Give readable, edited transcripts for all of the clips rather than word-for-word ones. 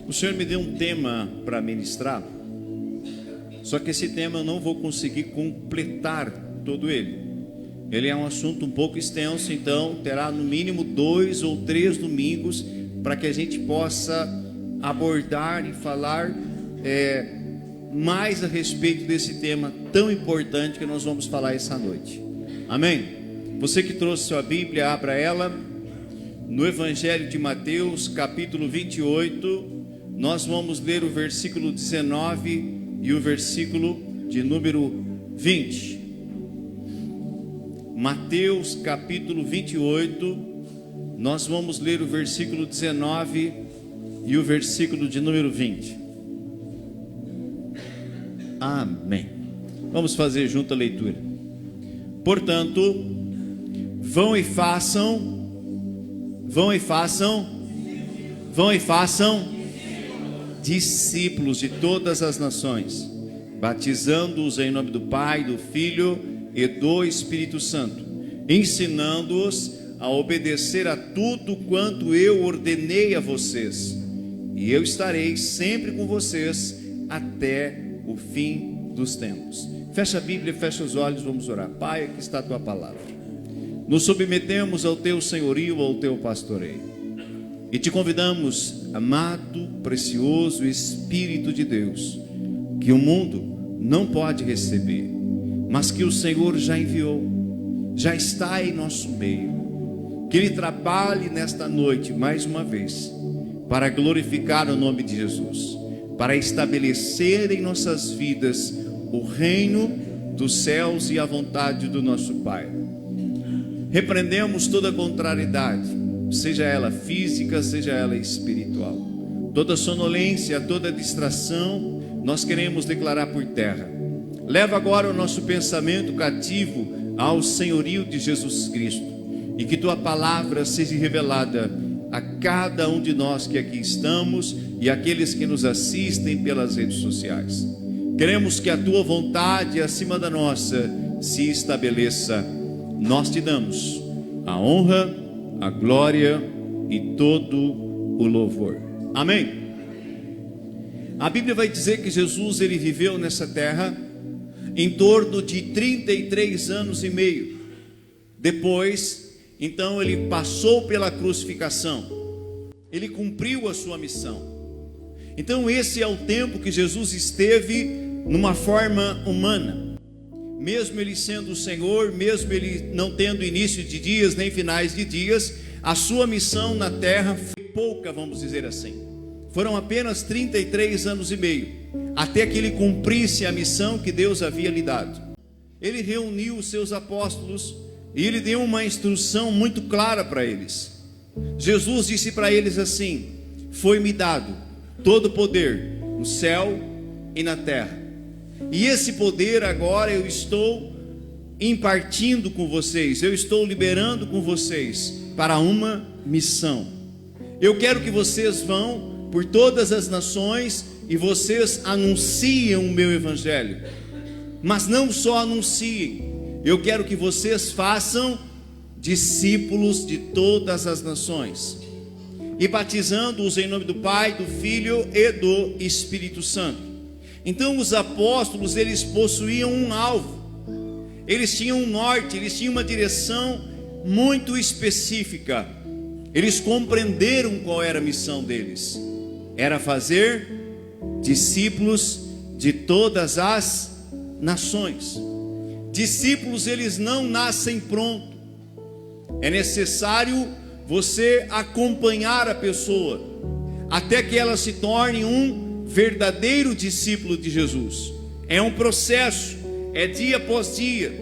O Senhor me deu um tema para ministrar, só que esse tema eu não vou conseguir completar todo ele. Ele é um assunto um pouco extenso, então terá no mínimo 2 ou 3 domingos para que a gente possa abordar e falar mais a respeito desse tema tão importante que nós vamos falar essa noite. Amém? Você que trouxe sua Bíblia, abra ela no Evangelho de Mateus, capítulo 28. Nós vamos ler o versículo 19 e o versículo de número 20. Mateus capítulo 28, nós vamos ler o versículo 19 e o versículo de número 20. Amém. Vamos fazer junto a leitura. Portanto, vão e façam discípulos de todas as nações, batizando-os em nome do Pai, do Filho e do Espírito Santo, ensinando-os a obedecer a tudo quanto eu ordenei a vocês, e eu estarei sempre com vocês até o fim dos tempos. Fecha a Bíblia, fecha os olhos, vamos orar. Pai, aqui está a tua palavra. Nos submetemos ao teu senhorio, ao teu pastoreio, e te convidamos, amado, precioso Espírito de Deus, que o mundo não pode receber, mas que o Senhor já enviou, já está em nosso meio. Que Ele trabalhe nesta noite mais uma vez, para glorificar o nome de Jesus, para estabelecer em nossas vidas o reino dos céus e a vontade do nosso Pai. Repreendemos toda contrariedade, seja ela física, seja ela espiritual. Toda sonolência, toda distração, nós queremos declarar por terra. Leva agora o nosso pensamento cativo ao senhorio de Jesus Cristo, e que tua palavra seja revelada a cada um de nós que aqui estamos e aqueles que nos assistem pelas redes sociais. Queremos que a tua vontade acima da nossa se estabeleça. Nós te damos a honra, a glória e todo o louvor. Amém? A Bíblia vai dizer que Jesus, ele viveu nessa terra em torno de 33 anos e meio. Depois, então, ele passou pela crucificação. Ele cumpriu a sua missão. Então, esse é o tempo que Jesus esteve numa forma humana. Mesmo ele sendo o Senhor, mesmo ele não tendo início de dias nem finais de dias, a sua missão na terra foi pouca, vamos dizer assim. Foram apenas 33 anos e meio, até que ele cumprisse a missão que Deus havia lhe dado. Ele reuniu os seus apóstolos e ele deu uma instrução muito clara para eles. Jesus disse para eles assim: foi-me dado todo o poder no céu e na terra. E esse poder agora eu estou impartindo com vocês, eu estou liberando com vocês para uma missão. Eu quero que vocês vão por todas as nações e vocês anunciem o meu evangelho. Mas não só anunciem, eu quero que vocês façam discípulos de todas as nações, e batizando-os em nome do Pai, do Filho e do Espírito Santo. Então os apóstolos, eles possuíam um alvo, eles tinham um norte, eles tinham uma direção muito específica. Eles compreenderam qual era a missão deles: era fazer discípulos de todas as nações. Discípulos, eles não nascem pronto. É necessário você acompanhar a pessoa até que ela se torne um verdadeiro discípulo de Jesus. É um processo, é dia após dia.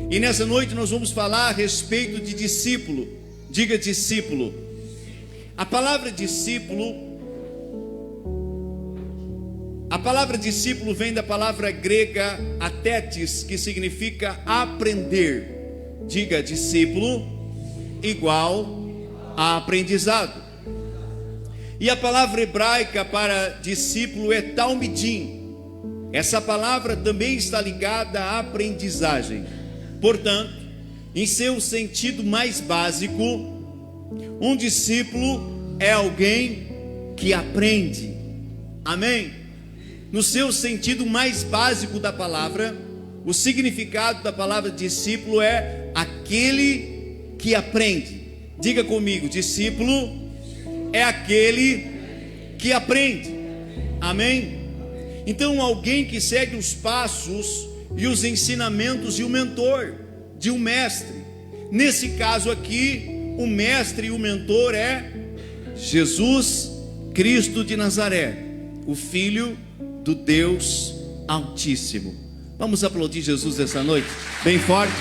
E nessa noite nós vamos falar a respeito de discípulo. Diga discípulo. A palavra discípulo vem da palavra grega atetes, que significa aprender. Diga discípulo igual a aprendizado. E a palavra hebraica para discípulo é talmidim. Essa palavra também está ligada à aprendizagem. Portanto, em seu sentido mais básico, um discípulo é alguém que aprende. Amém? No seu sentido mais básico da palavra, o significado da palavra discípulo é aquele que aprende. Diga comigo, discípulo é aquele que aprende. Amém? Então, alguém que segue os passos e os ensinamentos de um mentor, de um mestre. Nesse caso aqui, o mestre e o mentor é Jesus Cristo de Nazaré, o Filho do Deus Altíssimo. Vamos aplaudir Jesus essa noite, bem forte.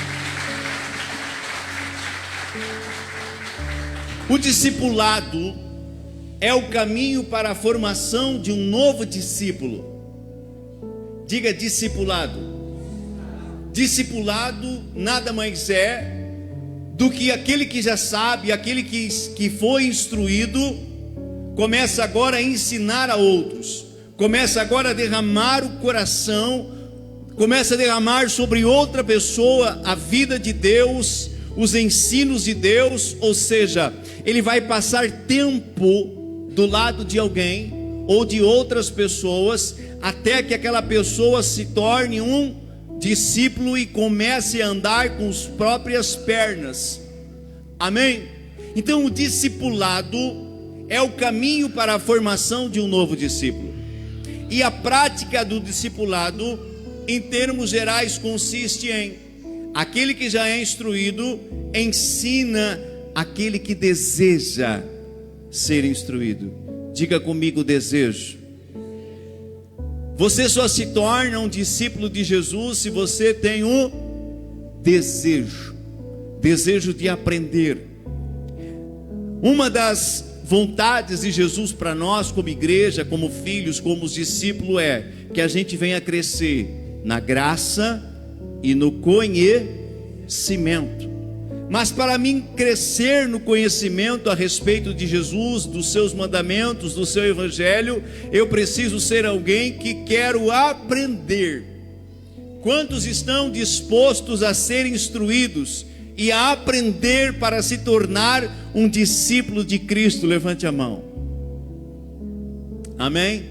O discipulado é o caminho para a formação de um novo discípulo. Diga discipulado. Discipulado nada mais é do que aquele que já sabe, aquele que foi instruído, começa agora a ensinar a outros, começa agora a derramar o coração, começa a derramar sobre outra pessoa a vida de Deus, os ensinos de Deus. Ou seja, ele vai passar tempo do lado de alguém ou de outras pessoas, até que aquela pessoa se torne um discípulo e comece a andar com as próprias pernas. Amém? Então o discipulado é o caminho para a formação de um novo discípulo. E a prática do discipulado, em termos gerais, consiste em: aquele que já é instruído ensina aquele que deseja ser instruído. Diga comigo, desejo. Você só se torna um discípulo de Jesus se você tem o desejo de aprender. Uma das vontades de Jesus para nós, como igreja, como filhos, como discípulos, é que a gente venha crescer na graça e no conhecimento. Mas para mim crescer no conhecimento a respeito de Jesus, dos seus mandamentos, do seu evangelho, eu preciso ser alguém que quero aprender. Quantos estão dispostos a ser instruídos e a aprender para se tornar um discípulo de Cristo? Levante a mão. Amém?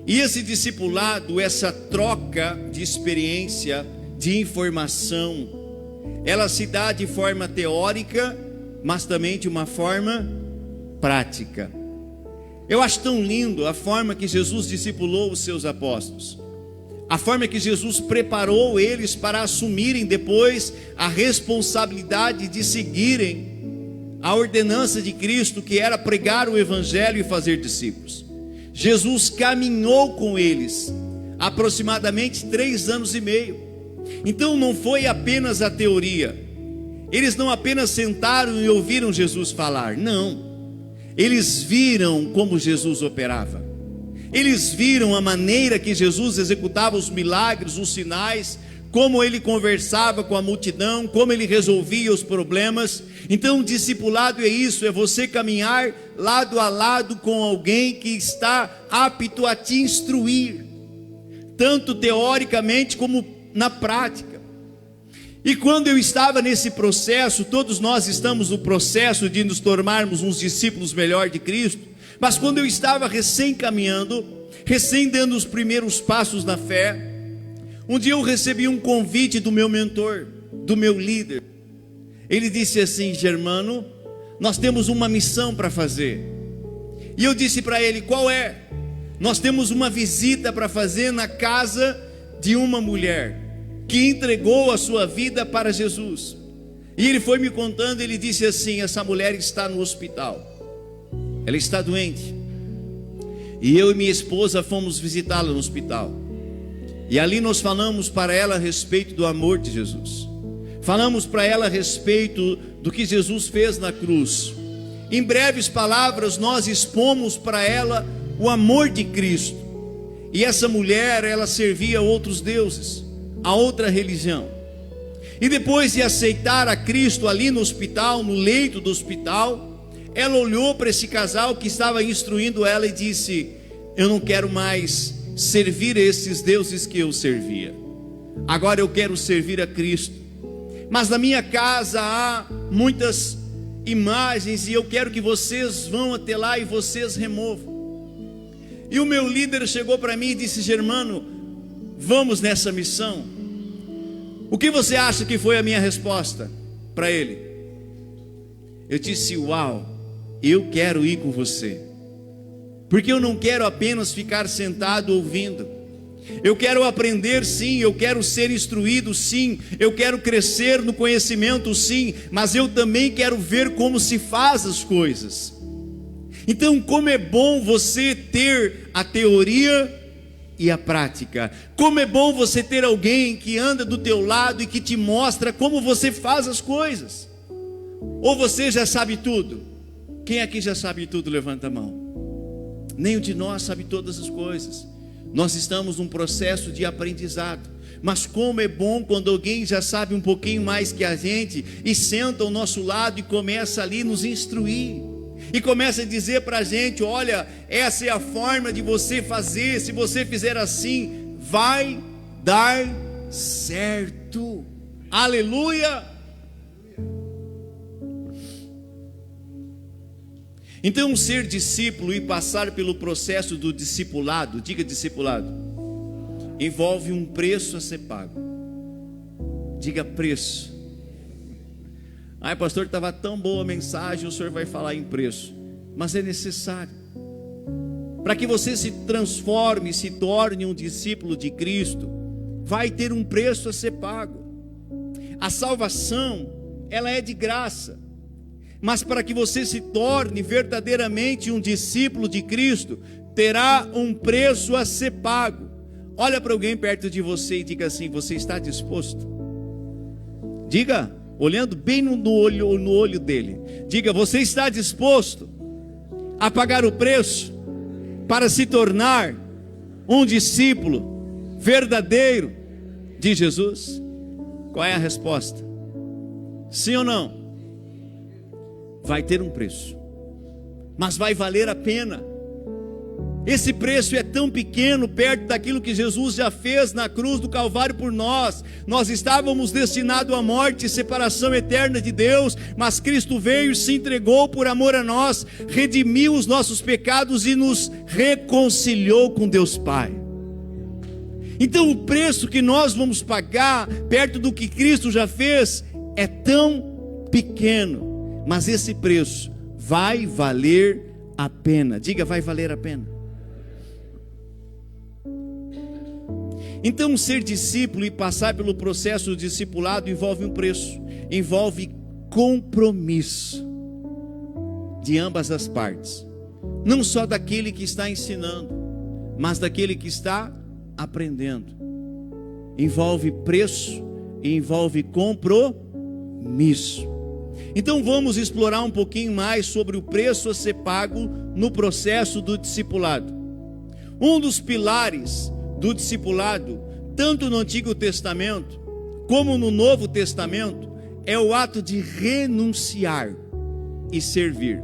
E esse discipulado, essa troca de experiência, de informação, ela se dá de forma teórica, mas também de uma forma prática. Eu acho tão lindo a forma que Jesus discipulou os seus apóstolos, a forma que Jesus preparou eles para assumirem depois a responsabilidade de seguirem a ordenança de Cristo, que era pregar o evangelho e fazer discípulos. Jesus caminhou com eles aproximadamente 3 anos e meio. Então não foi apenas a teoria. Eles não apenas sentaram e ouviram Jesus falar. Não. Eles viram como Jesus operava. Eles viram a maneira que Jesus executava os milagres, os sinais, como ele conversava com a multidão, como ele resolvia os problemas. Então o discipulado é isso, é você caminhar lado a lado com alguém que está apto a te instruir, tanto teoricamente como na prática. E quando eu estava nesse processo, todos nós estamos no processo de nos tornarmos uns discípulos melhor de Cristo, mas quando eu estava recém caminhando, recém dando os primeiros passos na fé, um dia eu recebi um convite do meu mentor, do meu líder. Ele disse assim: Germano, nós temos uma missão para fazer. E eu disse para ele: qual é? Nós temos uma visita para fazer na casa de uma mulher que entregou a sua vida para Jesus. E ele foi me contando, ele disse assim: essa mulher está no hospital, ela está doente, e eu e minha esposa fomos visitá-la no hospital, e ali nós falamos para ela a respeito do amor de Jesus, falamos para ela a respeito do que Jesus fez na cruz. Em breves palavras nós expomos para ela o amor de Cristo. E essa mulher, ela servia a outros deuses, a outra religião. E depois de aceitar a Cristo ali no hospital, no leito do hospital, ela olhou para esse casal que estava instruindo ela e disse: eu não quero mais servir a esses deuses que eu servia, agora eu quero servir a Cristo. Mas na minha casa há muitas imagens e eu quero que vocês vão até lá e vocês removam. E o meu líder chegou para mim e disse: Germano, vamos nessa missão? O que você acha que foi a minha resposta para ele? Eu disse: uau, eu quero ir com você, porque eu não quero apenas ficar sentado ouvindo. Eu quero aprender, sim, eu quero ser instruído, sim, eu quero crescer no conhecimento, sim, mas eu também quero ver como se faz as coisas. Então, como é bom você ter a teoria e a prática. Como é bom você ter alguém que anda do teu lado e que te mostra como você faz as coisas. Ou você já sabe tudo? Quem aqui já sabe tudo, levanta a mão. Nenhum de nós sabe todas as coisas. Nós estamos num processo de aprendizado. Mas como é bom quando alguém já sabe um pouquinho mais que a gente e senta ao nosso lado e começa ali nos instruir. E começa a dizer para a gente: olha, essa é a forma de você fazer. Se você fizer assim, vai dar certo. Aleluia! Então, ser discípulo e passar pelo processo do discipulado, diga discipulado, envolve um preço a ser pago. Diga preço. Ai, pastor, estava tão boa a mensagem, o senhor vai falar em preço. Mas é necessário. Para que você se transforme, se torne um discípulo de Cristo, vai ter um preço a ser pago. A salvação, ela é de graça. Mas para que você se torne verdadeiramente um discípulo de Cristo, terá um preço a ser pago. Olha para alguém perto de você e diga assim: você está disposto? Diga, olhando bem no olho dele, diga: você está disposto a pagar o preço para se tornar um discípulo verdadeiro de Jesus? Qual é a resposta? Sim ou não? Vai ter um preço, mas vai valer a pena. Esse preço é tão pequeno perto daquilo que Jesus já fez na cruz do Calvário por nós. Nós estávamos destinados à morte e separação eterna de Deus, mas Cristo veio e se entregou por amor a nós, redimiu os nossos pecados e nos reconciliou com Deus Pai. Então o preço que nós vamos pagar perto do que Cristo já fez é tão pequeno, mas esse preço vai valer a pena. Diga, vai valer a pena. Então, ser discípulo e passar pelo processo do discipulado envolve um preço, envolve compromisso de ambas as partes, não só daquele que está ensinando, mas daquele que está aprendendo. Envolve preço e envolve compromisso. Então vamos explorar um pouquinho mais sobre o preço a ser pago no processo do discipulado. Um dos pilares do discipulado, tanto no Antigo Testamento como no Novo Testamento, é o ato de renunciar e servir.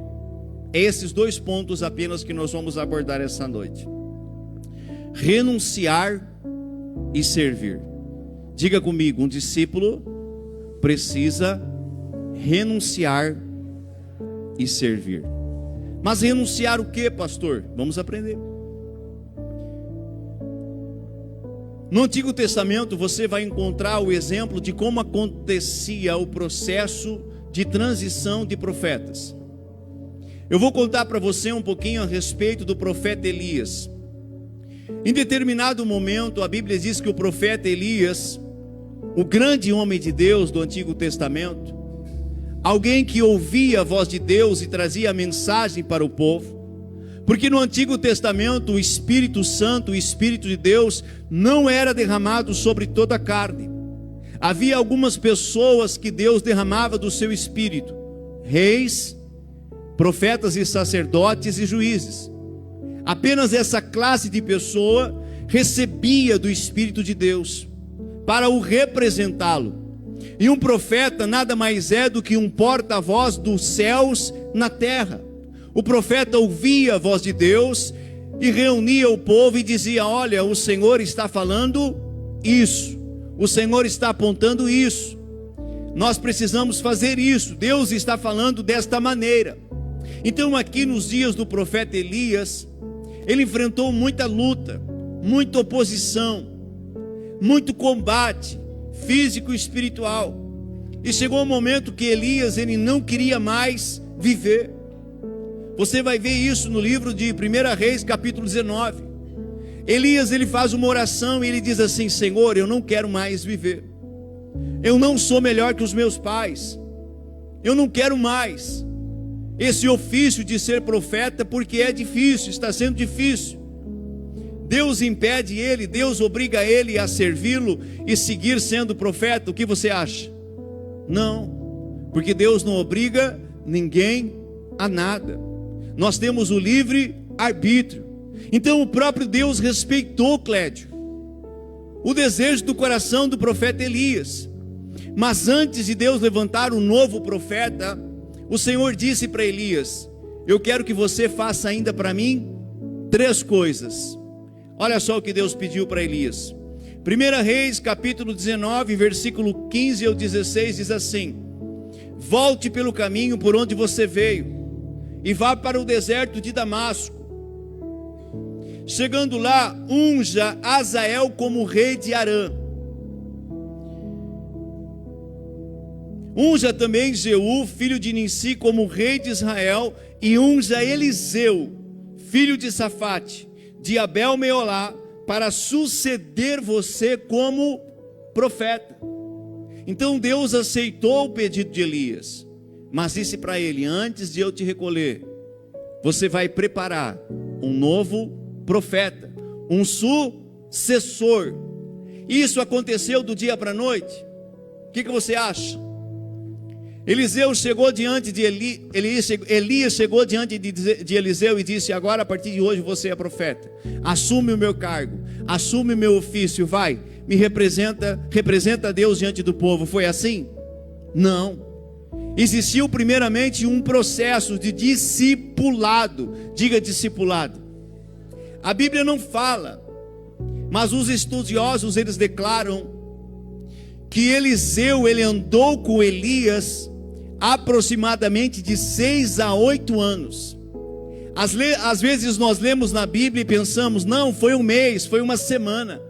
É esses dois pontos apenas que nós vamos abordar essa noite. Renunciar e servir. Diga comigo, um discípulo precisa renunciar e servir. Mas renunciar o que, pastor? Vamos aprender. No Antigo Testamento você vai encontrar o exemplo de como acontecia o processo de transição de profetas. Eu vou contar para você um pouquinho a respeito do profeta Elias. Em determinado momento a Bíblia diz que o profeta Elias, o grande homem de Deus do Antigo Testamento, alguém que ouvia a voz de Deus e trazia a mensagem para o povo, porque no Antigo Testamento o Espírito Santo, o Espírito de Deus, não era derramado sobre toda a carne. Havia algumas pessoas que Deus derramava do seu Espírito: reis, profetas e sacerdotes e juízes. Apenas essa classe de pessoa recebia do Espírito de Deus para o representá-lo. E um profeta nada mais é do que um porta-voz dos céus na terra. O profeta ouvia a voz de Deus e reunia o povo e dizia: olha, o Senhor está falando isso, o Senhor está apontando isso. Nós precisamos fazer isso. Deus está falando desta maneira. Então aqui nos dias do profeta Elias, ele enfrentou muita luta, muita oposição, muito combate físico e espiritual. E chegou um momento que Elias, ele não queria mais viver. Você vai ver isso no livro de 1 Reis, capítulo 19. Elias, ele faz uma oração e ele diz assim: Senhor, eu não quero mais viver. Eu não sou melhor que os meus pais. Eu não quero mais esse ofício de ser profeta, porque é difícil, está sendo difícil. Deus impede ele, Deus obriga ele a servi-lo e seguir sendo profeta. O que você acha? Não, porque Deus não obriga ninguém a nada. Nós temos o livre arbítrio. Então o próprio Deus respeitou, Clédio, o desejo do coração do profeta Elias. Mas antes de Deus levantar um novo profeta, o Senhor disse para Elias: eu quero que você faça ainda para mim 3 coisas. Olha só o que Deus pediu para Elias. 1 Reis, capítulo 19, versículo 15 ao 16, diz assim: volte pelo caminho por onde você veio e vá para o deserto de Damasco. Chegando lá, unja Azael como rei de Arã. Unja também Jeú, filho de Nissi, como rei de Israel, e unja Eliseu, filho de Safate, de Abel-Meolá, para suceder você como profeta. Então Deus aceitou o pedido de Elias, mas disse para ele: antes de eu te recolher, você vai preparar um novo profeta, um sucessor. Isso aconteceu do dia para a noite. O que você acha? Elias chegou diante de Eliseu e disse: agora a partir de hoje você é profeta, assume o meu cargo, assume o meu ofício, vai, me representa a Deus diante do povo. Foi assim? Não. Existiu primeiramente um processo de discipulado. Diga discipulado. A Bíblia não fala, mas os estudiosos, eles declaram que Eliseu, ele andou com Elias aproximadamente de 6 a 8 anos. Às vezes nós lemos na Bíblia e pensamos: não, foi um mês, foi uma semana,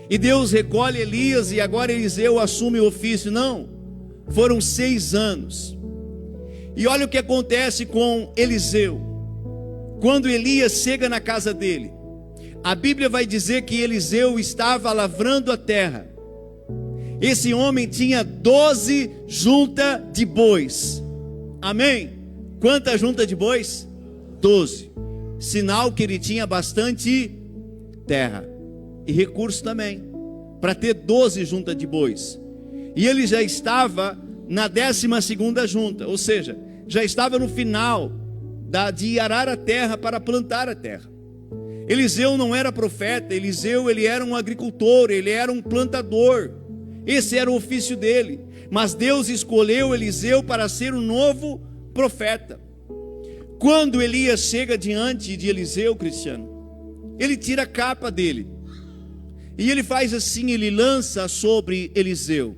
e Deus recolhe Elias e agora Eliseu assume o ofício. Não, foram 6 anos. E olha o que acontece com Eliseu. Quando Elias chega na casa dele, a Bíblia vai dizer que Eliseu estava lavrando a terra. Esse homem tinha 12 juntas de bois. Amém? Quantas juntas de bois? 12. Sinal que ele tinha bastante terra e recurso também, para ter 12 juntas de bois. E ele já estava na 12ª junta, ou seja, já estava no final de arar a terra para plantar a terra. Eliseu não era profeta. Eliseu, ele era um agricultor, ele era um plantador. Esse era o ofício dele. Mas Deus escolheu Eliseu para ser um novo profeta. Quando Elias chega diante de Eliseu, Cristiano, ele tira a capa dele e ele faz assim, ele lança sobre Eliseu.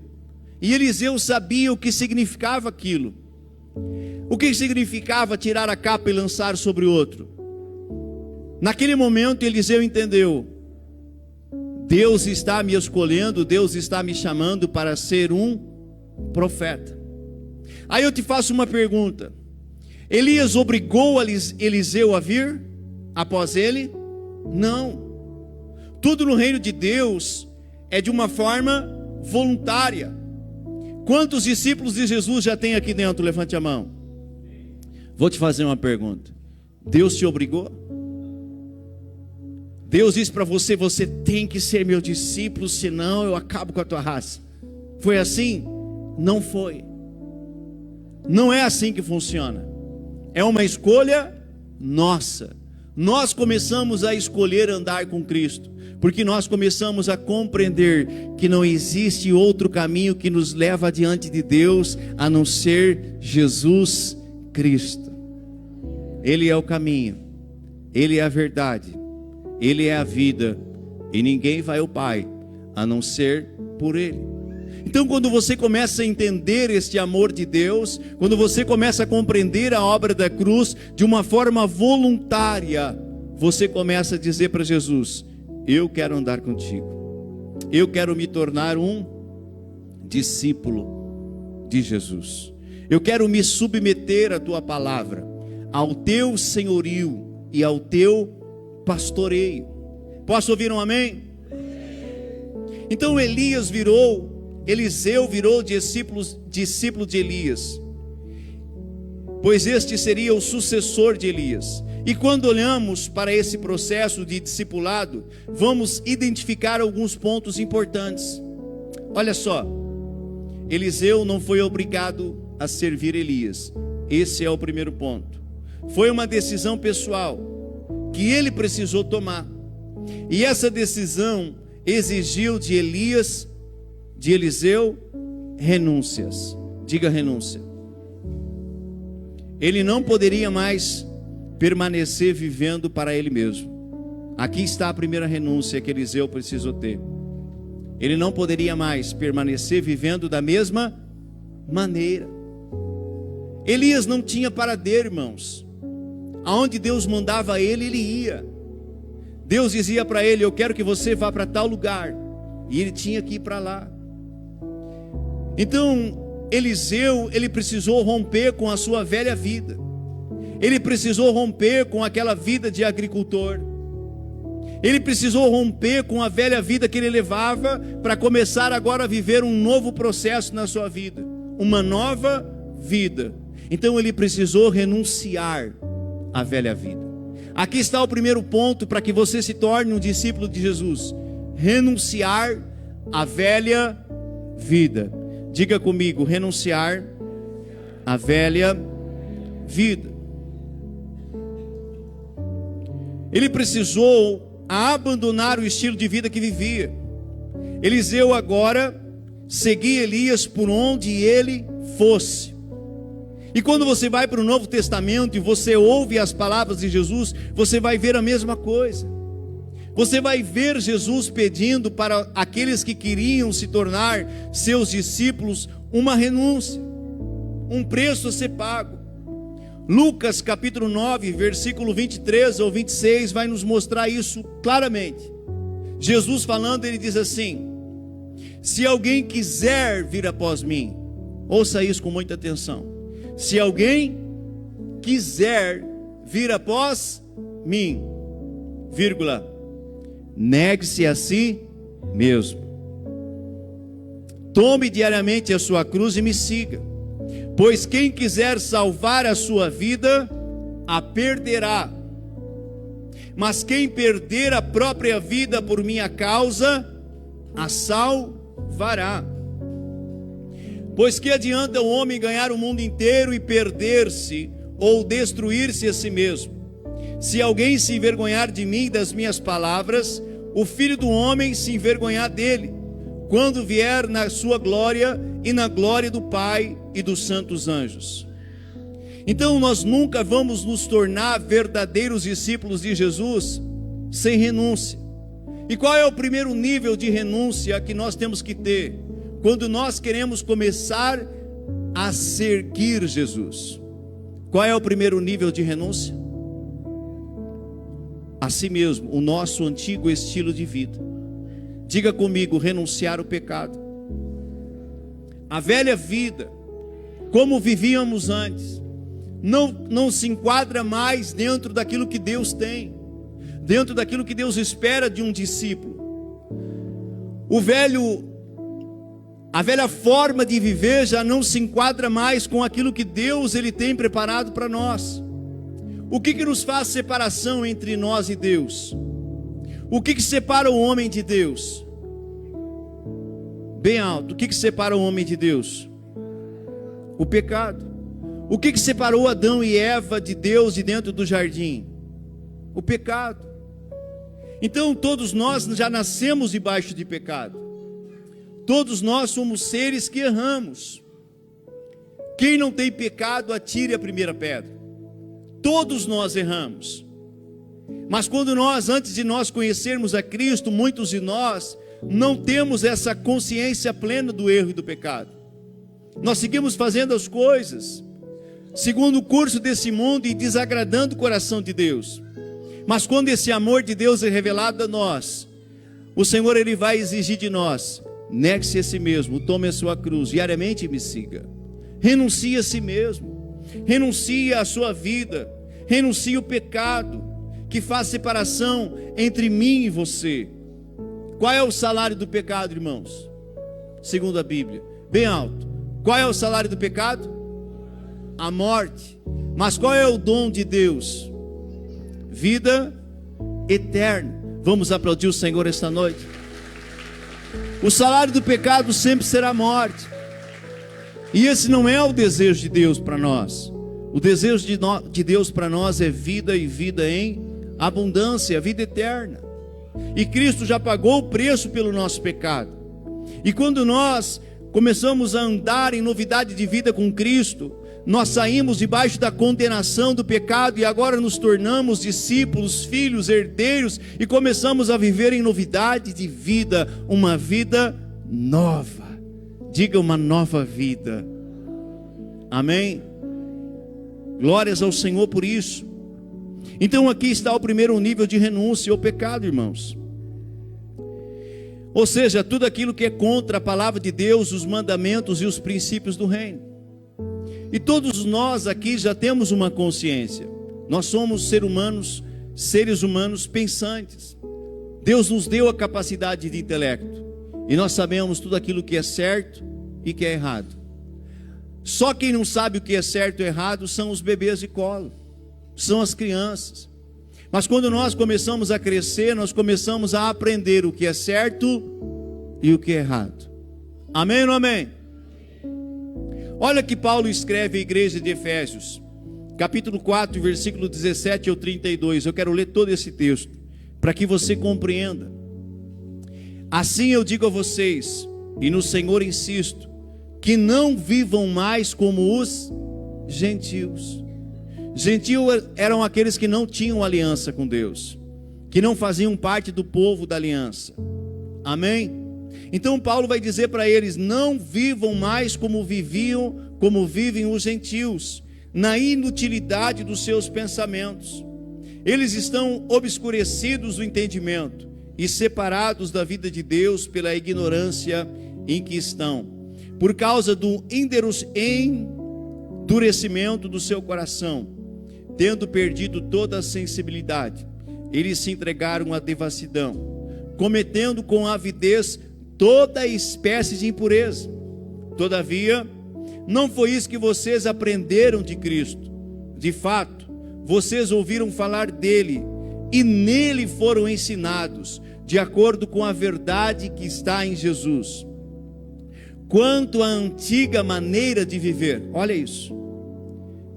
E Eliseu sabia o que significava aquilo. O que significava tirar a capa e lançar sobre o outro? Naquele momento Eliseu entendeu: Deus está me escolhendo, Deus está me chamando para ser um profeta. Aí eu te faço uma pergunta: Elias obrigou Eliseu a vir após ele? Não. Tudo no reino de Deus é de uma forma voluntária. Quantos discípulos de Jesus já tem aqui dentro? Levante a mão. Vou te fazer uma pergunta: Deus te obrigou? Deus disse para você: você tem que ser meu discípulo, senão eu acabo com a tua raça. Foi assim? Não foi. Não é assim que funciona. É uma escolha nossa. Nós começamos a escolher andar com Cristo, porque nós começamos a compreender que não existe outro caminho que nos leva diante de Deus a não ser Jesus Cristo. Ele é o caminho, Ele é a verdade, Ele é a vida, e ninguém vai ao Pai a não ser por Ele. Então, quando você começa a entender este amor de Deus, quando você começa a compreender a obra da cruz de uma forma voluntária, você começa a dizer para Jesus: eu quero andar contigo, eu quero me tornar um discípulo de Jesus, eu quero me submeter à tua palavra, ao teu senhorio e ao teu pastoreio. Posso ouvir um amém? Então Eliseu virou discípulo de Elias, pois este seria o sucessor de Elias. E quando olhamos para esse processo de discipulado, vamos identificar alguns pontos importantes. Olha só, Eliseu não foi obrigado a servir Elias. Esse é o primeiro ponto. Foi uma decisão pessoal que ele precisou tomar. E essa decisão exigiu de Eliseu, renúncias. Diga renúncia. Ele não poderia mais permanecer vivendo para ele mesmo. Aqui está a primeira renúncia que Eliseu precisou ter. Ele não poderia mais permanecer vivendo da mesma maneira. Elias não tinha paradeiro, irmãos. Aonde Deus mandava ele ia. Deus dizia para ele: eu quero que você vá para tal lugar, e ele tinha que ir para lá. Então Eliseu, ele precisou romper com a sua velha vida. Ele precisou romper com aquela vida de agricultor. Ele precisou romper com a velha vida que ele levava, para começar agora a viver um novo processo na sua vida, uma nova vida. Então ele precisou renunciar à velha vida. Aqui está o primeiro ponto para que você se torne um discípulo de Jesus: renunciar à velha vida. Diga comigo: renunciar à velha vida. Ele precisou abandonar o estilo de vida que vivia. Eliseu agora seguia Elias por onde ele fosse. E quando você vai para o Novo Testamento e você ouve as palavras de Jesus, você vai ver a mesma coisa. Você vai ver Jesus pedindo para aqueles que queriam se tornar seus discípulos uma renúncia, um preço a ser pago. Lucas capítulo 9, versículo 23 ou 26 vai nos mostrar isso claramente. Jesus falando, ele diz assim: se alguém quiser vir após mim, ouça isso com muita atenção. Se alguém quiser vir após mim, vírgula, negue-se a si mesmo. Tome diariamente a sua cruz e me siga. Pois quem quiser salvar a sua vida, a perderá. Mas quem perder a própria vida por minha causa, a salvará. Pois que adianta o homem ganhar o mundo inteiro e perder-se ou destruir-se a si mesmo? Se alguém se envergonhar de mim e das minhas palavras, o Filho do Homem se envergonhar dele, quando vier na sua glória e na glória do Pai e dos santos anjos. Então nós nunca vamos nos tornar verdadeiros discípulos de Jesus sem renúncia. E qual é o primeiro nível de renúncia que nós temos que ter quando nós queremos começar a seguir Jesus? Qual é o primeiro nível de renúncia? A si mesmo, o nosso antigo estilo de vida. Diga comigo: renunciar o pecado. A velha vida, como vivíamos antes, não se enquadra mais dentro daquilo que Deus tem, dentro daquilo que Deus espera de um discípulo. A velha forma de viver já não se enquadra mais com aquilo que Deus ele tem preparado para nós. O que nos faz separação entre nós e Deus? O que separa o homem de Deus? Bem alto. O que separa o homem de Deus? O pecado. O que separou Adão e Eva de Deus de dentro do jardim? O pecado. Então todos nós já nascemos debaixo de pecado. Todos nós somos seres que erramos. Quem não tem pecado, atire a primeira pedra. Todos nós erramos. Mas quando antes de nós conhecermos a Cristo, muitos de nós não temos essa consciência plena do erro e do pecado. Nós seguimos fazendo as coisas segundo o curso desse mundo e desagradando o coração de Deus. Mas quando esse amor de Deus é revelado a nós, o Senhor ele vai exigir de nós: negue-se a si mesmo, tome a sua cruz diariamente e me siga. Renuncie a si mesmo, renuncie à sua vida, renuncie o pecado que faz separação entre mim e você. Qual é o salário do pecado, irmãos? Segundo a Bíblia, bem alto. Qual é o salário do pecado? A morte. Mas qual é o dom de Deus? Vida eterna. Vamos aplaudir o Senhor esta noite. O salário do pecado sempre será morte. E esse não é o desejo de Deus para nós. O desejo de Deus para nós é vida, e vida em abundância, vida eterna. E Cristo já pagou o preço pelo nosso pecado. E quando nós começamos a andar em novidade de vida com Cristo, nós saímos debaixo da condenação do pecado e agora nos tornamos discípulos, filhos, herdeiros e começamos a viver em novidade de vida, uma vida nova. Diga, uma nova vida. Amém? Glórias ao Senhor por isso. Então aqui está o primeiro nível de renúncia ao pecado, irmãos. Ou seja, tudo aquilo que é contra a palavra de Deus, os mandamentos e os princípios do reino. E todos nós aqui já temos uma consciência. Nós somos seres humanos pensantes. Deus nos deu a capacidade de intelecto. E nós sabemos tudo aquilo que é certo e que é errado. Só quem não sabe o que é certo e errado são os bebês de colo. São as crianças. Mas quando nós começamos a crescer, nós começamos a aprender o que é certo e o que é errado. Amém ou não amém? Olha que Paulo escreve à igreja de Efésios, capítulo 4, versículo 17 ao 32. Eu quero ler todo esse texto, para que você compreenda. Assim eu digo a vocês, e no Senhor insisto, que não vivam mais como os gentios. Gentios eram aqueles que não tinham aliança com Deus, que não faziam parte do povo da aliança. Amém? Então Paulo vai dizer para eles: não vivam mais como vivem os gentios, na inutilidade dos seus pensamentos. Eles estão obscurecidos do entendimento e separados da vida de Deus pela ignorância em que estão, por causa do endurecimento do seu coração. Tendo perdido toda a sensibilidade, eles se entregaram à devassidão, cometendo com avidez toda espécie de impureza. Todavia, não foi isso que vocês aprenderam de Cristo. De fato, vocês ouviram falar dele e nele foram ensinados, de acordo com a verdade que está em Jesus. Quanto à antiga maneira de viver, olha isso: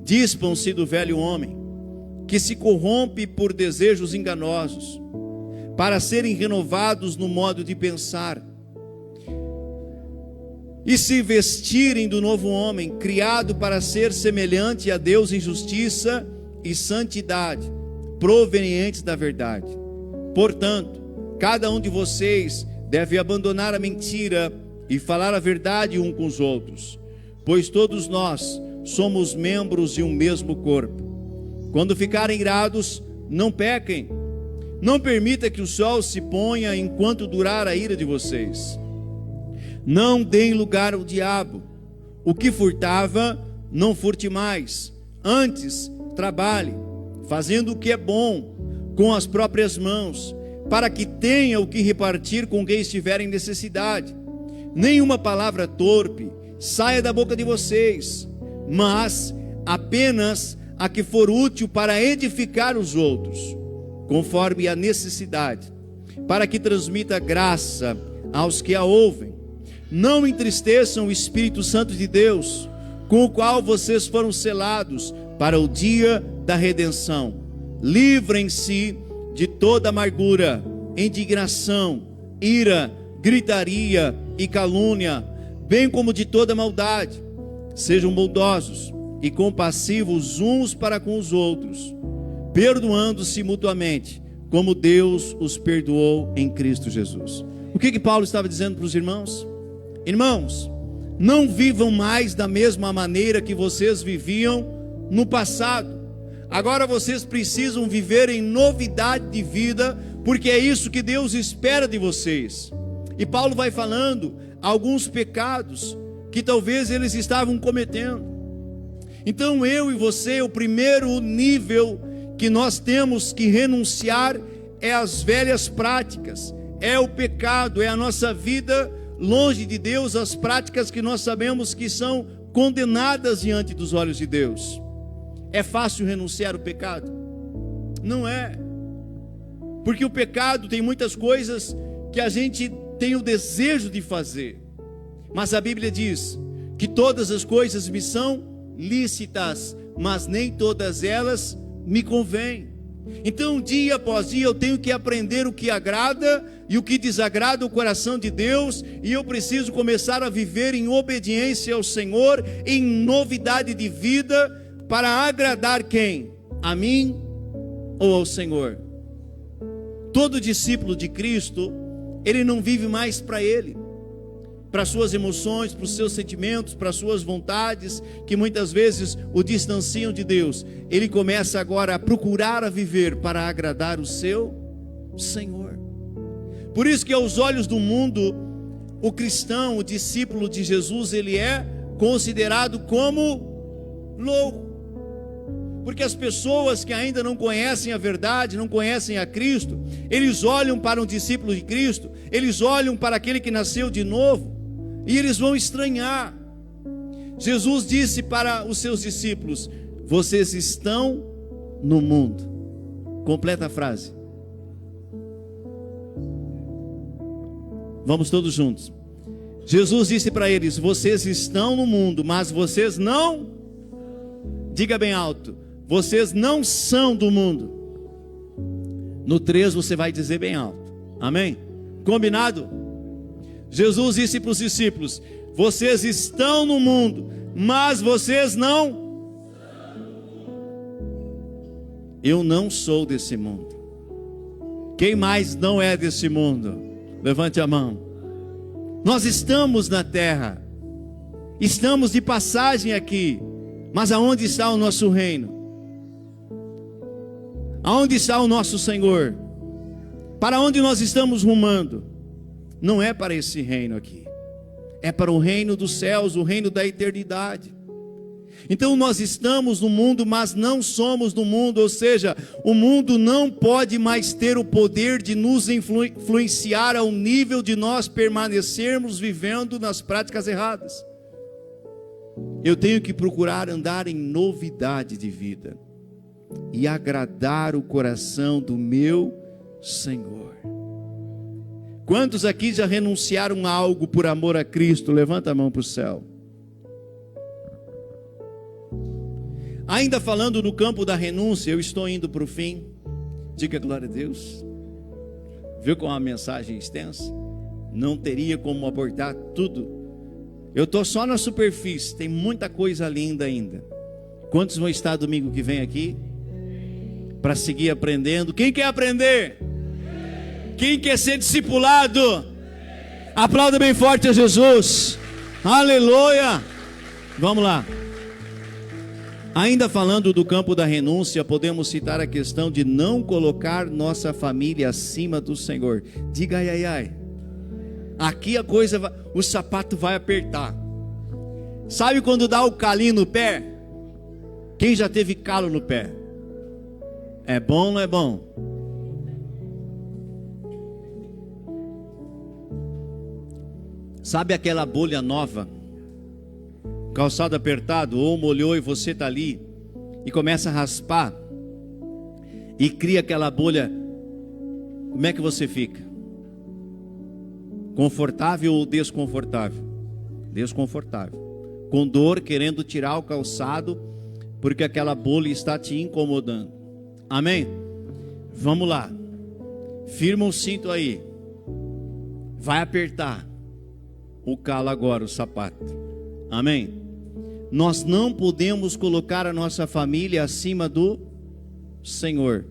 dispam-se do velho homem, que se corrompe por desejos enganosos, para serem renovados no modo de pensar, e se vestirem do novo homem, criado para ser semelhante a Deus em justiça e santidade, provenientes da verdade. Portanto, cada um de vocês deve abandonar a mentira e falar a verdade um com os outros, pois todos nós somos membros de um mesmo corpo. Quando ficarem irados, não pequem. Não permita que o sol se ponha enquanto durar a ira de vocês. Não deem lugar ao diabo. O que furtava, não furte mais. Antes, trabalhe, fazendo o que é bom, com as próprias mãos, para que tenha o que repartir com quem estiver em necessidade. Nenhuma palavra torpe saia da boca de vocês, mas apenas a que for útil para edificar os outros, conforme a necessidade, para que transmita graça aos que a ouvem. Não entristeçam o Espírito Santo de Deus, com o qual vocês foram selados para o dia da redenção. Livrem-se de toda amargura, indignação, ira, gritaria e calúnia, bem como de toda maldade. Sejam bondosos e compassivos uns para com os outros, perdoando-se mutuamente, como Deus os perdoou em Cristo Jesus. O que Paulo estava dizendo para os irmãos? Irmãos, não vivam mais da mesma maneira que vocês viviam no passado. Agora vocês precisam viver em novidade de vida, porque é isso que Deus espera de vocês. E Paulo vai falando alguns pecados que talvez eles estavam cometendo. Então eu e você, o primeiro nível que nós temos que renunciar é as velhas práticas, é o pecado, é a nossa vida longe de Deus, as práticas que nós sabemos que são condenadas diante dos olhos de Deus. É fácil renunciar ao pecado? Não é, porque o pecado tem muitas coisas que a gente tem o desejo de fazer, mas a Bíblia diz que todas as coisas me são lícitas, mas nem todas elas me convêm. Então dia após dia eu tenho que aprender o que agrada e o que desagrada o coração de Deus, e eu preciso começar a viver em obediência ao Senhor, em novidade de vida, para agradar quem? A mim ou ao Senhor? Todo discípulo de Cristo, ele não vive mais para ele, para suas emoções, para os seus sentimentos, para suas vontades, que muitas vezes o distanciam de Deus. Ele começa agora a procurar a viver para agradar o seu Senhor. Por isso que aos olhos do mundo, o cristão, o discípulo de Jesus, ele é considerado como louco. Porque as pessoas que ainda não conhecem a verdade, não conhecem a Cristo, eles olham para um discípulo de Cristo, eles olham para aquele que nasceu de novo, e eles vão estranhar. Jesus disse para os seus discípulos: vocês estão no mundo. Completa a frase. Vamos todos juntos. Jesus disse para eles: vocês estão no mundo, mas vocês não, diga bem alto, vocês não são do mundo. No 3 você vai dizer bem alto. Amém? Combinado? Jesus disse para os discípulos: vocês estão no mundo, mas vocês não. Eu não sou desse mundo. Quem mais não é desse mundo? Levante a mão. Nós estamos na terra, estamos de passagem aqui, mas aonde está o nosso reino? Aonde está o nosso Senhor? Para onde nós estamos rumando? Não é para esse reino aqui, é para o reino dos céus, o reino da eternidade. Então nós estamos no mundo, mas não somos do mundo, ou seja, o mundo não pode mais ter o poder de nos influenciar ao nível de nós permanecermos vivendo nas práticas erradas. Eu tenho que procurar andar em novidade de vida e agradar o coração do meu Senhor. Quantos aqui já renunciaram a algo por amor a Cristo? Levanta a mão para o céu. Ainda falando no campo da renúncia, eu estou indo para o fim. Diga glória a Deus. Viu como a mensagem é extensa? Não teria como abordar tudo. Eu estou só na superfície, tem muita coisa linda ainda. Quantos vão estar domingo que vem aqui? Para seguir aprendendo. Quem quer aprender? Quem quer ser discipulado? Aplauda bem forte a Jesus. Aleluia. Vamos lá. Ainda falando do campo da renúncia, podemos citar a questão de não colocar nossa família acima do Senhor. Diga ai, ai, ai. Aqui a coisa, o sapato vai apertar. Sabe quando dá o calinho no pé? Quem já teve calo no pé? É bom ou não é bom? Sabe aquela bolha nova? Calçado apertado, ou molhou e você está ali e começa a raspar e cria aquela bolha. Como é que você fica? Confortável ou desconfortável? Desconfortável, com dor, querendo tirar o calçado porque aquela bolha está te incomodando. Amém? Vamos lá, firma o cinto aí, vai apertar o calo agora, o sapato. Amém? Nós não podemos colocar a nossa família acima do Senhor.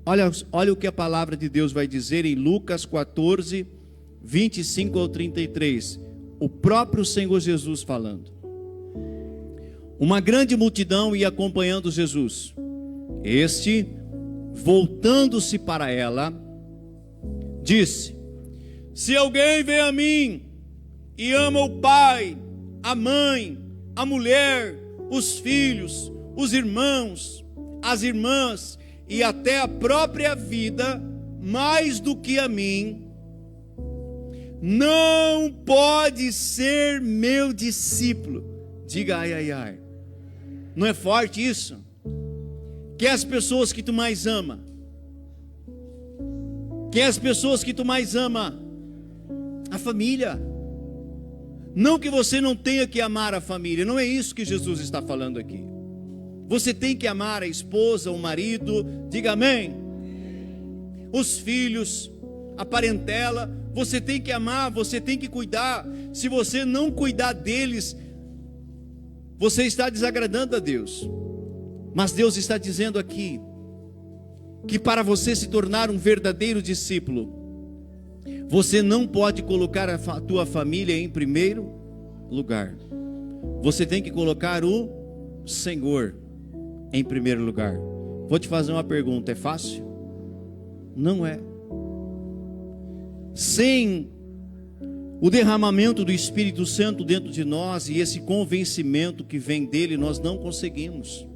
Olha o que a palavra de Deus vai dizer em Lucas 14, 25 ao 33, o próprio Senhor Jesus falando. Uma grande multidão ia acompanhando Jesus. Este, voltando-se para ela, disse: se alguém vem a mim e ama o pai, a mãe, a mulher, os filhos, os irmãos, as irmãs e até a própria vida, mais do que a mim, não pode ser meu discípulo. Diga ai, ai, ai. Não é forte isso? Quem é as pessoas que tu mais ama? Quem é as pessoas que tu mais ama? A família. Não que você não tenha que amar a família, não é isso que Jesus está falando aqui. Você tem que amar a esposa, o marido, diga amém. Os filhos, a parentela, você tem que amar, você tem que cuidar. Se você não cuidar deles, você está desagradando a Deus. Mas Deus está dizendo aqui que para você se tornar um verdadeiro discípulo, você não pode colocar a tua família em primeiro lugar. Você tem que colocar o Senhor em primeiro lugar. Vou te fazer uma pergunta, é fácil? Não é. Sem o derramamento do Espírito Santo dentro de nós e esse convencimento que vem dele, nós não conseguimos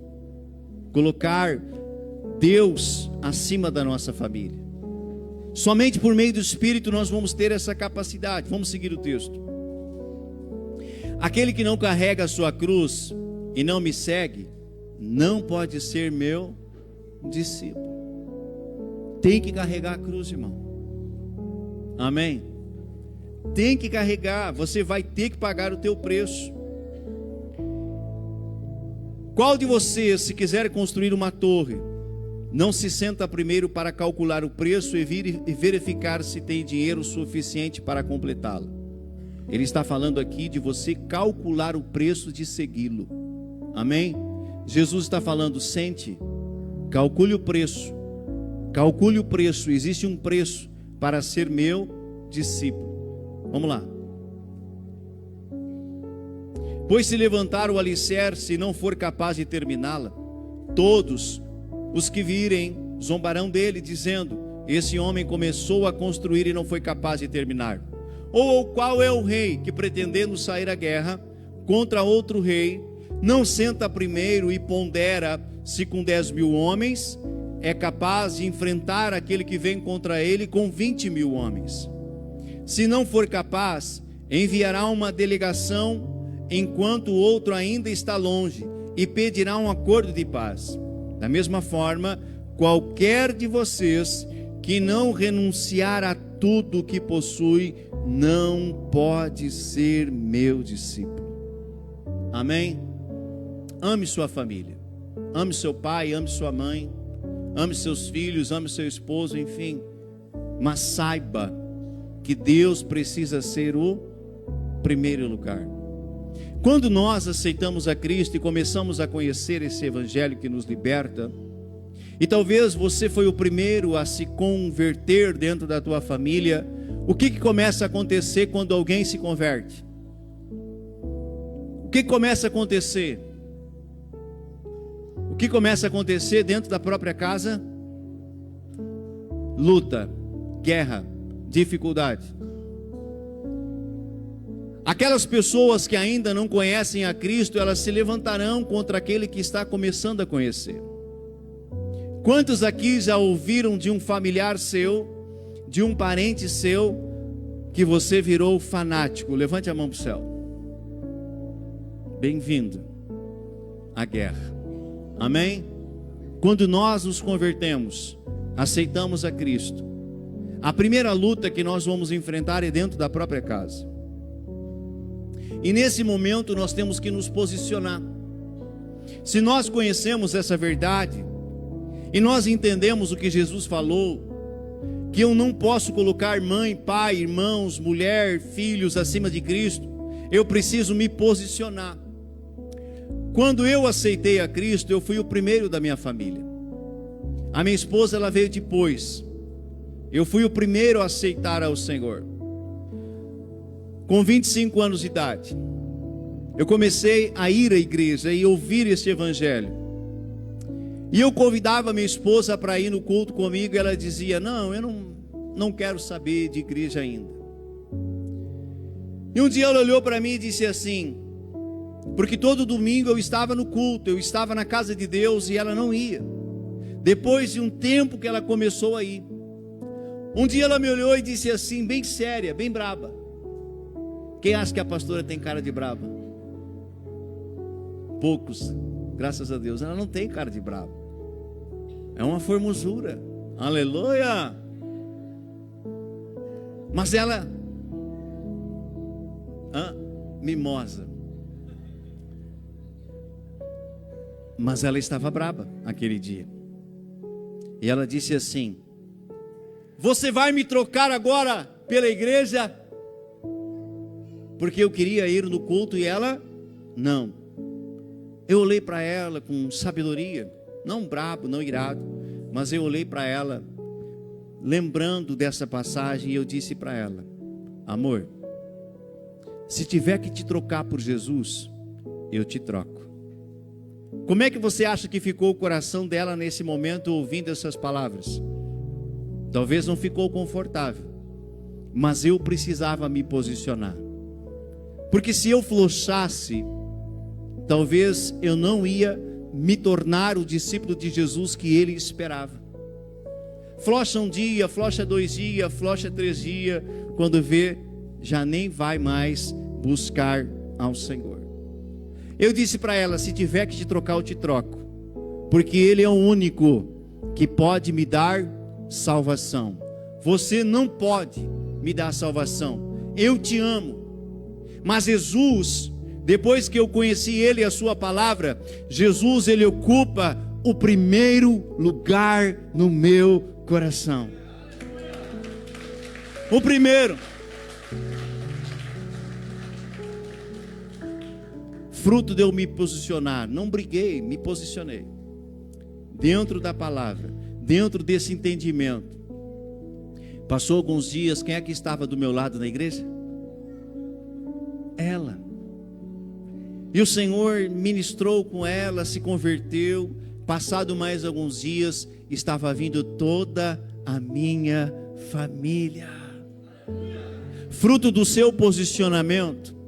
colocar Deus acima da nossa família. Somente por meio do Espírito nós vamos ter essa capacidade. Vamos seguir o texto. Aquele que não carrega a sua cruz e não me segue, não pode ser meu discípulo. Tem que carregar a cruz, irmão. Amém? Tem que carregar. Você vai ter que pagar o teu preço. Qual de vocês, se quiser construir uma torre, não se senta primeiro para calcular o preço e verificar se tem dinheiro suficiente para completá-la? Ele está falando aqui de você calcular o preço de segui-lo. Amém? Jesus está falando: sente, calcule o preço. Calcule o preço. Existe um preço para ser meu discípulo. Vamos lá. Pois se levantar o alicerce e não for capaz de terminá-la, todos os que virem zombarão dele, dizendo: esse homem começou a construir e não foi capaz de terminar. Ou qual é o rei que, pretendendo sair à guerra contra outro rei, não senta primeiro e pondera se com 10.000 homens é capaz de enfrentar aquele que vem contra ele com 20.000 homens? Se não for capaz, enviará uma delegação enquanto o outro ainda está longe e pedirá um acordo de paz. Da mesma forma, qualquer de vocês que não renunciar a tudo o que possui, não pode ser meu discípulo. Amém? Ame sua família, ame seu pai, ame sua mãe, ame seus filhos, ame seu esposo, enfim. Mas saiba que Deus precisa ser o primeiro lugar. Quando nós aceitamos a Cristo e começamos a conhecer esse evangelho que nos liberta, e talvez você foi o primeiro a se converter dentro da tua família, o que começa a acontecer quando alguém se converte? O que começa a acontecer? O que começa a acontecer dentro da própria casa? Luta, guerra, dificuldade. Aquelas pessoas que ainda não conhecem a Cristo, elas se levantarão contra aquele que está começando a conhecer. Quantos aqui já ouviram de um familiar seu, de um parente seu, que você virou fanático? Levante a mão para o céu. Bem-vindo à guerra. Amém? Quando nós nos convertemos, aceitamos a Cristo, a primeira luta que nós vamos enfrentar é dentro da própria casa. E nesse momento nós temos que nos posicionar. Se nós conhecemos essa verdade e nós entendemos o que Jesus falou, que eu não posso colocar mãe, pai, irmãos, mulher, filhos acima de Cristo, eu preciso me posicionar. Quando eu aceitei a Cristo, eu fui o primeiro da minha família. A minha esposa, ela veio depois. Eu fui o primeiro a aceitar ao Senhor. com 25 anos de idade, eu comecei a ir à igreja e ouvir esse evangelho. E eu convidava minha esposa para ir no culto comigo, e ela dizia: não, eu não quero saber de igreja ainda. E um dia ela olhou para mim e disse assim, porque todo domingo eu estava no culto, eu estava na casa de Deus e ela não ia. Depois de um tempo que ela começou a ir, um dia ela me olhou e disse assim, bem séria, bem braba: quem acha que a pastora tem cara de braba? Poucos, graças a Deus. Ela não tem cara de braba, é uma formosura, aleluia. Mas ela, mimosa, mas ela estava braba aquele dia. E ela disse assim: você vai me trocar agora pela igreja? Porque eu queria ir no culto e ela não. Eu olhei para ela com sabedoria, não brabo, não irado, mas eu olhei para ela lembrando dessa passagem, e eu disse para ela: amor, se tiver que te trocar por Jesus, eu te troco. Como é que você acha que ficou o coração dela nesse momento ouvindo essas palavras? Talvez não ficou confortável, mas eu precisava me posicionar, porque se eu flochasse, talvez eu não ia me tornar o discípulo de Jesus que ele esperava. Flocha um dia, flocha 2 dias, flocha 3 dias, quando vê, já nem vai mais buscar ao Senhor. Eu disse para ela: se tiver que te trocar, eu te troco, porque ele é o único que pode me dar salvação. Você não pode me dar salvação. Eu te amo, mas Jesus, depois que eu conheci ele e a sua palavra, Jesus, ele ocupa o primeiro lugar no meu coração. O primeiro. Fruto de eu me posicionar, não briguei, me posicionei dentro da palavra, dentro desse entendimento. Passou alguns dias, quem é que estava do meu lado na igreja? Ela. E o Senhor ministrou com ela, se converteu. Passado mais alguns dias, estava vindo toda a minha família. Fruto do seu posicionamento.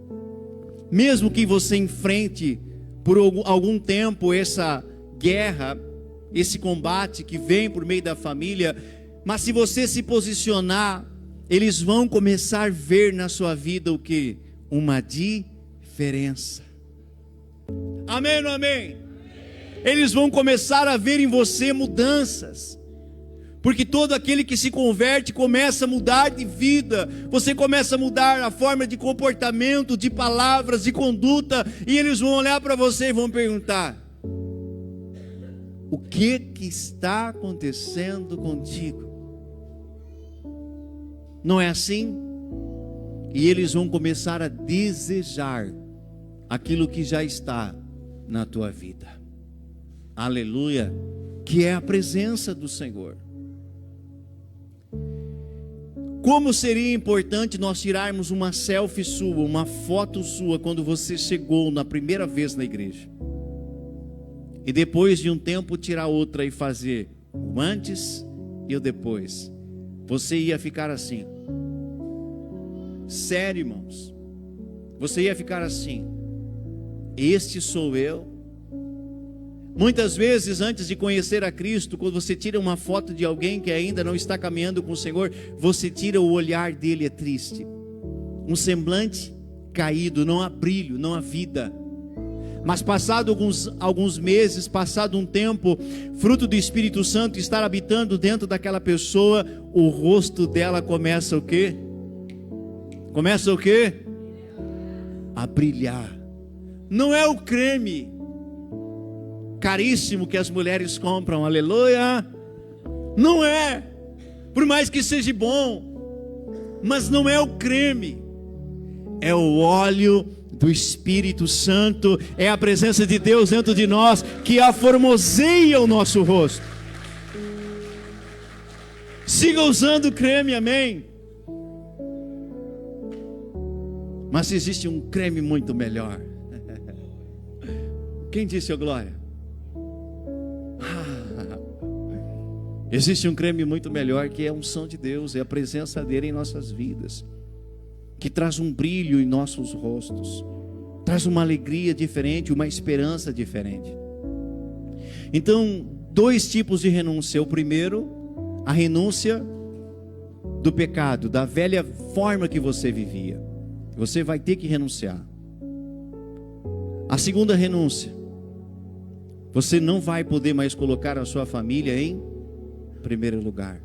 Mesmo que você enfrente por algum tempo essa guerra, esse combate que vem por meio da família, mas se você se posicionar, eles vão começar a ver na sua vida o que? Uma diferença. Amém ou amém? Eles vão começar a ver em você mudanças, porque todo aquele que se converte começa a mudar de vida. Você começa a mudar a forma de comportamento, de palavras, de conduta, e eles vão olhar para você e vão perguntar: o que está acontecendo contigo? Não é assim? E eles vão começar a desejar aquilo que já está na tua vida. Aleluia, que é a presença do Senhor. Como seria importante nós tirarmos uma selfie sua, uma foto sua, quando você chegou na primeira vez na igreja, e depois de um tempo tirar outra e fazer o antes e o depois. Você ia ficar assim. Sério, irmãos, você ia ficar assim: este sou eu? Muitas vezes, antes de conhecer a Cristo, quando você tira uma foto de alguém que ainda não está caminhando com o Senhor, você tira, o olhar dele é triste, um semblante caído, não há brilho, não há vida. Mas passado alguns meses, passado um tempo, fruto do Espírito Santo estar habitando dentro daquela pessoa, o rosto dela começa o quê? Começa o quê? A brilhar. Não é o creme caríssimo que as mulheres compram, aleluia, não é, por mais que seja bom, mas não é o creme, é o óleo do Espírito Santo, é a presença de Deus dentro de nós, que aformoseia o nosso rosto. Siga usando creme, amém? Mas existe um creme muito melhor. Quem disse, ô glória? Existe um creme muito melhor, que é a unção de Deus, é a presença dele em nossas vidas, que traz um brilho em nossos rostos, traz uma alegria diferente, uma esperança diferente. Então, 2 tipos de renúncia. O primeiro, a renúncia do pecado, da velha forma que você vivia. Você vai ter que renunciar. A segunda renúncia, você não vai poder mais colocar a sua família em primeiro lugar.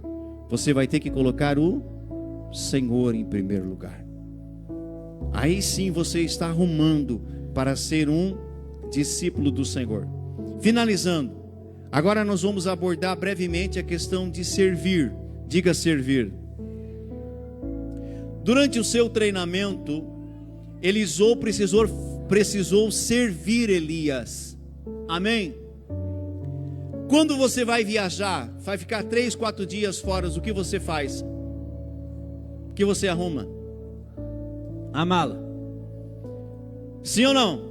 Você vai ter que colocar o Senhor em primeiro lugar. Aí sim você está arrumando para ser um discípulo do Senhor. Finalizando, agora nós vamos abordar brevemente a questão de servir. Diga servir. Durante o seu treinamento, Eliseu precisou servir Elias. Amém? Quando você vai viajar, vai ficar 3, 4 dias fora, o que você faz? O que você arruma? A mala. Sim ou não?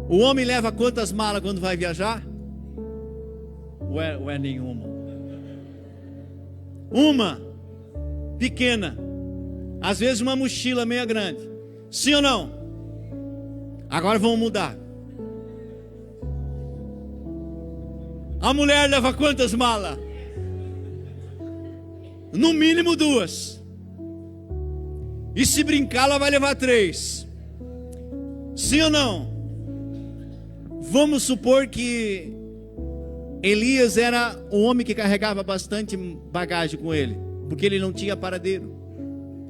O homem leva quantas malas quando vai viajar? Ou é nenhuma? Uma pequena. Às vezes uma mochila meia grande. Sim ou não? Agora vamos mudar. A mulher leva quantas malas? No mínimo 2. E se brincar, ela vai levar 3. Sim ou não? Vamos supor que Elias era um homem que carregava bastante bagagem com ele, porque ele não tinha paradeiro,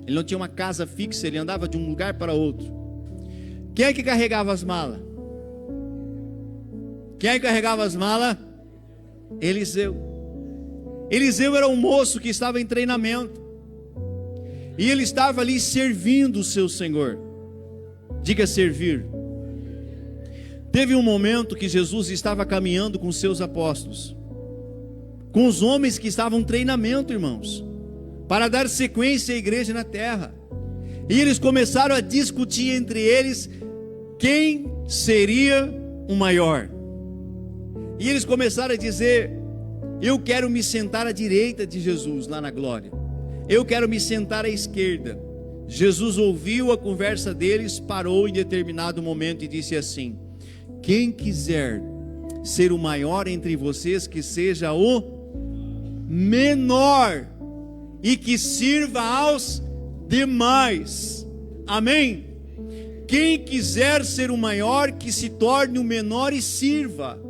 ele não tinha uma casa fixa, ele andava de um lugar para outro. Quem é que carregava as malas? Quem é que carregava as malas? Eliseu. Eliseu era um moço que estava em treinamento, e ele estava ali servindo o seu Senhor. Diga servir. Teve um momento que Jesus estava caminhando com seus apóstolos, com os homens que estavam em treinamento, irmãos, para dar sequência à igreja na terra. E eles começaram a discutir entre eles quem seria o maior. E eles começaram a dizer: eu quero me sentar à direita de Jesus lá na glória, eu quero me sentar à esquerda. Jesus ouviu a conversa deles, parou em determinado momento e disse assim: quem quiser ser o maior entre vocês, que seja o menor e que sirva aos demais. Amém? Quem quiser ser o maior, que se torne o menor e sirva.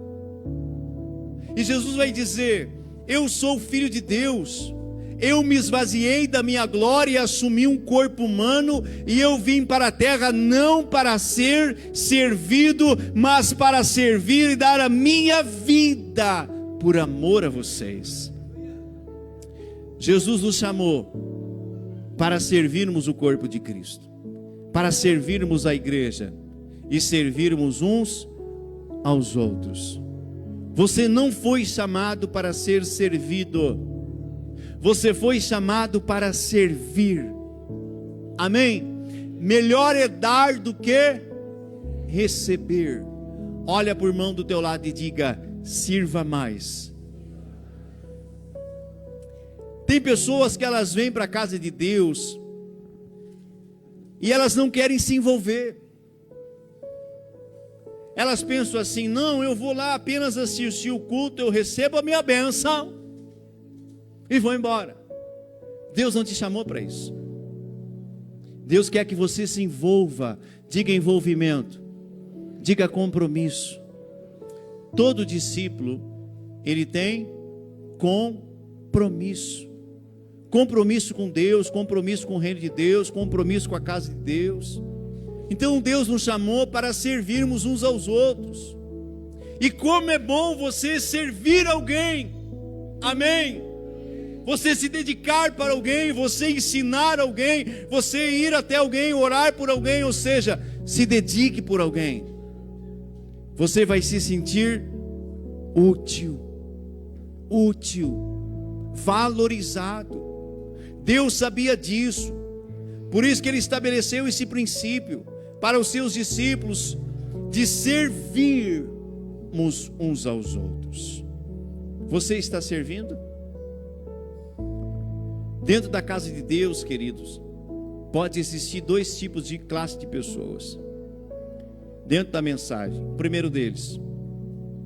E Jesus vai dizer: eu sou o Filho de Deus, eu me esvaziei da minha glória e assumi um corpo humano, e eu vim para a terra não para ser servido, mas para servir e dar a minha vida por amor a vocês. Jesus nos chamou para servirmos o corpo de Cristo, para servirmos a igreja e servirmos uns aos outros. Você não foi chamado para ser servido, você foi chamado para servir. Amém? Melhor é dar do que receber. Olha para o irmão do teu lado e diga: sirva mais. Tem pessoas que elas vêm para a casa de Deus e elas não querem se envolver. Elas pensam assim: não, eu vou lá apenas assistir o culto, eu recebo a minha bênção e vou embora. Deus não te chamou para isso. Deus quer que você se envolva. Diga envolvimento, diga compromisso. Todo discípulo, ele tem compromisso. Compromisso com Deus, compromisso com o reino de Deus, compromisso com a casa de Deus. Então Deus nos chamou para servirmos uns aos outros. E como é bom você servir alguém. Amém? Você se dedicar para alguém, você ensinar alguém, você ir até alguém, orar por alguém, ou seja, se dedique por alguém. Você vai se sentir útil, valorizado. Deus sabia disso. Por isso que ele estabeleceu esse princípio para os seus discípulos de servirmos uns aos outros. Você está servindo? Dentro da casa de Deus, queridos, pode existir dois tipos de classe de pessoas. Dentro da mensagem, o primeiro deles,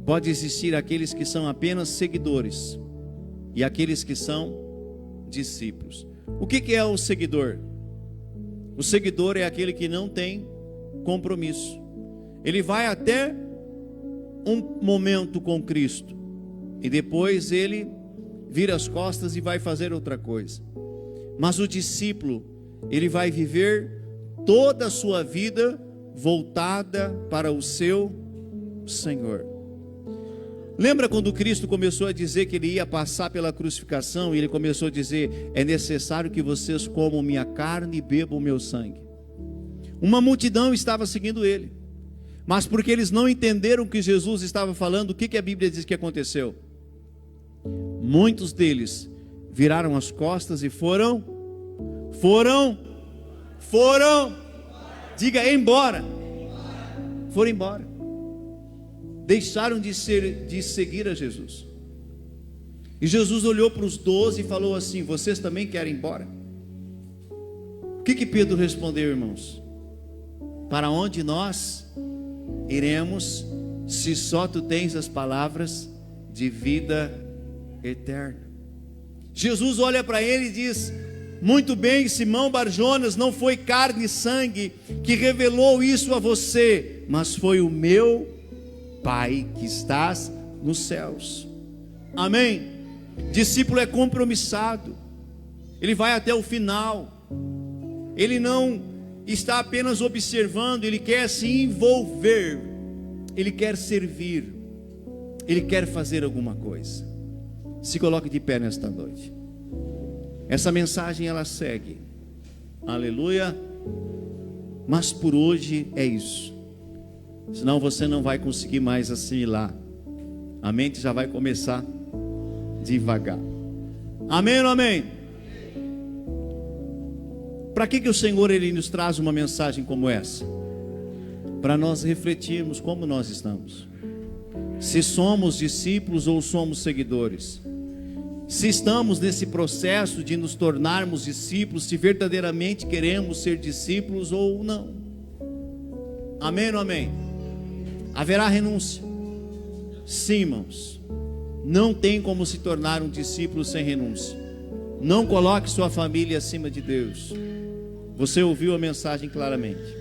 pode existir aqueles que são apenas seguidores e aqueles que são discípulos. O que é o seguidor? O seguidor é aquele que não tem compromisso. Ele vai até um momento com Cristo e depois ele vira as costas e vai fazer outra coisa. Mas o discípulo, ele vai viver toda a sua vida voltada para o seu Senhor. Lembra quando Cristo começou a dizer que ele ia passar pela crucificação, e ele começou a dizer: é necessário que vocês comam minha carne e bebam meu sangue. Uma multidão estava seguindo ele, mas porque eles não entenderam o que Jesus estava falando, o que a Bíblia diz que aconteceu? Muitos deles viraram as costas e foram, diga embora, foram embora. Deixaram de seguir a Jesus. E Jesus olhou para os 12 e falou assim: vocês também querem ir embora? O que Pedro respondeu, irmãos? Para onde nós iremos, se só tu tens as palavras de vida eterna? Jesus olha para ele e diz: muito bem, Simão Barjonas, não foi carne e sangue que revelou isso a você, mas foi o meu Pai que estás nos céus. Amém? Discípulo é compromissado, ele vai até o final, ele não está apenas observando, ele quer se envolver, ele quer servir, ele quer fazer alguma coisa. Se coloque de pé nesta noite. Essa mensagem ela segue, aleluia. Mas por hoje é isso. Senão você não vai conseguir mais assimilar. A mente já vai começar devagar. Amém ou não amém? Para que o Senhor ele nos traz uma mensagem como essa? Para nós refletirmos como nós estamos. Se somos discípulos ou somos seguidores. Se estamos nesse processo de nos tornarmos discípulos, se verdadeiramente queremos ser discípulos ou não. Amém ou não amém? Haverá renúncia? Sim, irmãos. Não tem como se tornar um discípulo sem renúncia. Não coloque sua família acima de Deus. Você ouviu a mensagem claramente.